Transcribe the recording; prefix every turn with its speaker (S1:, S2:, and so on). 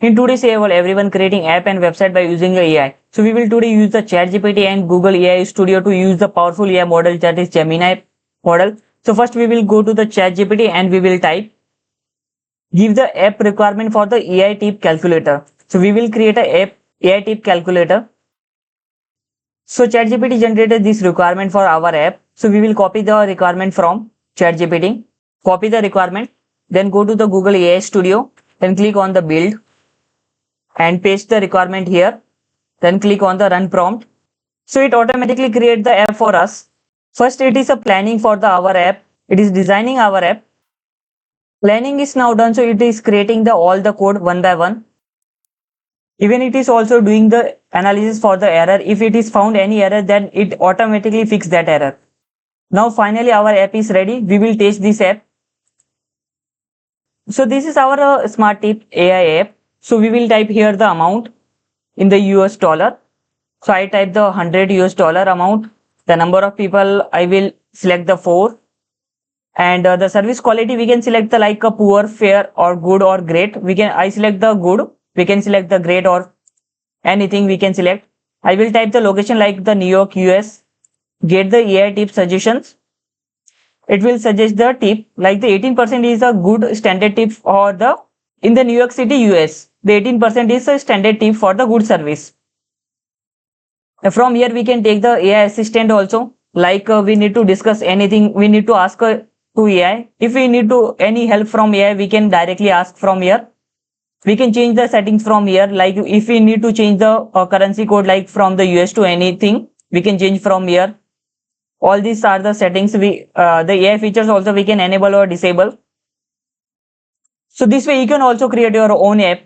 S1: In today's world, everyone creating app and website by using the AI. So we will today use the ChatGPT and Google AI Studio to use the powerful AI model that is Gemini model. So first we will go to the ChatGPT and we will type, give the app requirement for the AI tip calculator. So we will create a app AI tip calculator. So ChatGPT generated this requirement for our app. So we will copy the requirement from ChatGPT, copy the requirement, then go to the Google AI Studio, then click on the build and paste the requirement here. Then click on the run prompt. So it automatically creates the app for us. First, it is a planning for the our app. It is designing our app. Planning is now done, so it is creating the all the code one by one. Even it is also doing the analysis for the error. If it is found any error, then it automatically fix that error. Now finally our app is ready. We will test this app. So this is our smart tip AI app. So we will type here the amount in the US dollar. So I type the 100 US dollar amount. The number of people I will select the 4. And the service quality we can select the like a poor, fair or good or great. I select the good. We can select the great or anything we can select. I will type the location like the New York, US. Get the AI tip suggestions. It will suggest the tip like the 18% is a good standard tip for the in the New York City, US. The 18% is a standard tip for the good service. From here we can take the AI assistant also. Like we need to discuss anything, we need to ask to AI. If we need to any help from AI, we can directly ask from here. We can change the settings from here. Like if we need to change the currency code like from the US to anything, we can change from here. All these are the settings. The AI features also we can enable or disable. So this way you can also create your own app